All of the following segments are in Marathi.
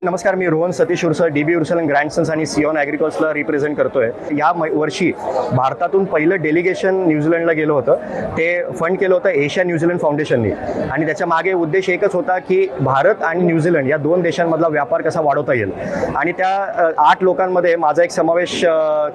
नमस्कार, मी रोहन सतीश उर्स DB उर्सल अँड ग्रँडसन्स आणि सिओन ॲग्रिकल्चरला रिप्रेझेंट करतोय. या वर्षी भारतातून पहिलं डेलिगेशन न्यूझीलंडला गेलं होतं. ते फंड केलं होतं एशिया न्यूझीलंड फाउंडेशननी आणि त्याच्या मागे उद्देश एकच होता की भारत आणि न्यूझीलंड या दोन देशांमधला व्यापार कसा वाढवता येईल. आणि त्या 8 लोकांमध्ये माझा एक समावेश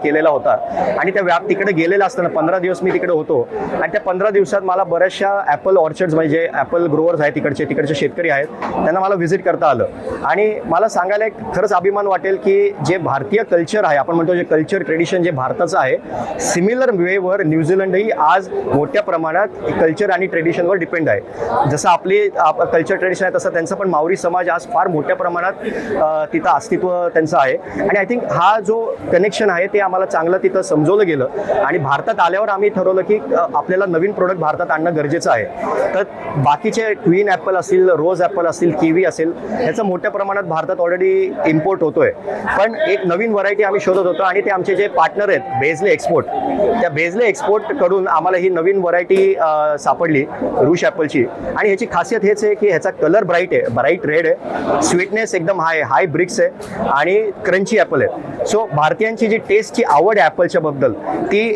केलेला होता. आणि त्या तिकडे गेलेला असताना 15 दिवस मी तिकडे होतो आणि त्या 15 दिवसात मला बऱ्याचशा ॲपल ऑर्चर्ड्स म्हणजे ॲपल ग्रोवर्स आहेत, तिकडचे शेतकरी आहेत, त्यांना मला व्हिजिट करता आलं. आणि मला सांगायला एक खरंच अभिमान वाटेल की जे भारतीय कल्चर आहे, आपण म्हणतो जे कल्चर ट्रेडिशन जे भारताचं आहे, सिमिलर वेवर न्यूझीलंडही आज मोठ्या प्रमाणात कल्चर आणि ट्रेडिशनवर डिपेंड आहे. जसं आपली कल्चर ट्रेडिशन आहे तसं त्यांचं पण मावरी समाज आज फार मोठ्या प्रमाणात तिथं अस्तित्व त्यांचं आहे. आणि आय थिंक हा जो कनेक्शन आहे ते आम्हाला चांगलं तिथं समजवलं गेलं. आणि भारतात आल्यावर आम्ही ठरवलं की आपल्याला नवीन प्रोडक्ट भारतात आणणं गरजेचं आहे. तर बाकीचे क्वीन ॲपल असतील, रोज ॲपल असतील, किवी असेल, ह्याचं मोठ्या प्रमाणात भारतात ऑलरेडी इम्पोर्ट होतोय. पण एक नवीन व्हरायटी आम्ही शोधत होतो आणि ते आमचे जे पार्टनर आहेत बेझले एक्सपोर्ट, त्या बेझले एक्सपोर्ट कडून आम्हाला ही नवीन व्हरायटी सापडली रूश ॲपलची. आणि ह्याची खासियत हेच आहे की ह्याचा कलर ब्राईट रेड आहे, स्वीटनेस एकदम हाय ब्रिक्स आहे आणि क्रंची ॲपल आहे. सो भारतीयांची जी टेस्टची आवड आहे ॲपलच्या बद्दल ती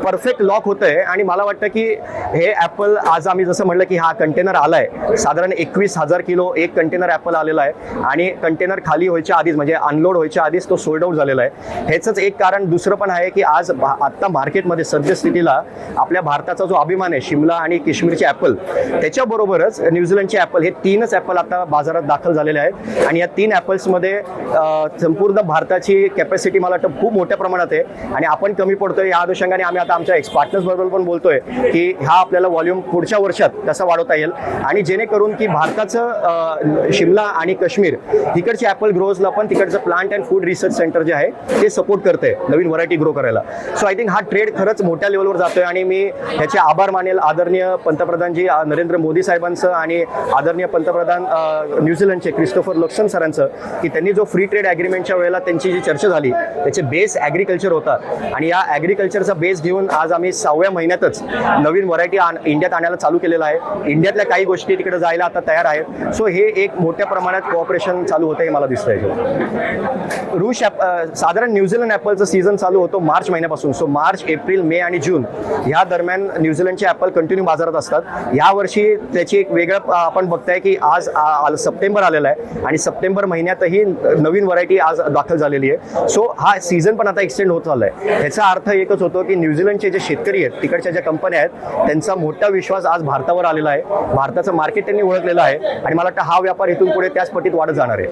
परफेक्ट लॉक होत आहे. आणि मला वाटतं की हे ॲपल आज आम्ही जसं म्हटलं की हा कंटेनर आलाय, साधारण 21,000 किलो एक कंटेनर ॲपल आलेला आहे. आणि कंटेनर खाली व्हायच्या आधीच म्हणजे अनलोड व्हायच्या आधीच तो सोल्ड आउट झालेला आहे. ह्याचंच एक कारण दुसरं पण आहे की आज आत्ता मार्केटमध्ये सद्यस्थितीला आपल्या भारताचा जो अभिमान आहे शिमला आणि काश्मीरचे ॲपल, त्याच्याबरोबरच न्यूझीलंडचे ॲपल, हे 3च ॲपल आता बाजारात दाखल झालेले आहेत. आणि या 3 ॲपल्समध्ये संपूर्ण भारताची कॅपॅसिटी मला वाटतं खूप मोठ्या प्रमाणात आहे. आणि आपण कमी पडतोय या अनुषंगाने आम्ही आता आमच्या पार्टनर्स बरोबर पण बोलतोय की हा आपल्याला व्हॉल्यूम पुढच्या वर्षात कसा वाढवता येईल. आणि जेणेकरून की भारताचं शिमला आणि काश्मीर तिकडचे ॲपल ग्रोजला पण तिकडचं plant and food research centre जे आहे ते सपोर्ट करते नवीन व्हरायटी ग्रो करायला. सो आय थिंक हा ट्रेड खरंच मोठ्या लेवलवर जातोय. आणि मी ह्याचे आभार मानेल आदरणीय पंतप्रधानजी नरेंद्र मोदी साहेबांचं आणि आदरणीय पंतप्रधान न्यूझीलंडचे क्रिस्टोफर लक्सन सरांचं की त्यांनी जो फ्री ट्रेड ॲग्रीमेंटच्या वेळेला त्यांची जी चर्चा झाली त्याचे बेस ॲग्रिकल्चर होता. आणि या ॲग्रिकल्चरचा बेस घेऊन आज आम्ही 6व्या महिन्यातच नवीन व्हरायटी इंडियात आणायला चालू केलेलं आहे. इंडियातल्या काही गोष्टी तिकडे जायला आता तयार आहेत. सो हे एक मोठ्या प्रमाणात कोऑपरेशन चालू होतं हे मला दिसतंय. रूश साधारण न्यूझीलंड ॲपलचं सीझन चालू होतो मार्च महिन्यापासून. सो मार्च, एप्रिल, मे आणि जून ह्या दरम्यान न्यूझीलंडचे ॲपल कंटिन्यू बाजारात असतात. यावर्षी त्याची एक वेगळं आपण बघताय की आज सप्टेंबर आलेला आहे आणि सप्टेंबर महिन्यातही नवीन व्हरायटी आज दाखल झालेली आहे. सो हा सीझन पण आता एक्सटेंड होत चाललाय. ह्याचा अर्थ एकच होतो की न्यूझीलंडचे जे शेतकरी आहेत, तिकडच्या ज्या कंपन्या आहेत, त्यांचा मोठा विश्वास आज भारतावर आलेला आहे. भारताचं मार्केट त्यांनी ओळखलेलं आहे आणि मला वाटतं हा व्यापार इथून पुढे त्याच पटीत वाढत जाणार आहे.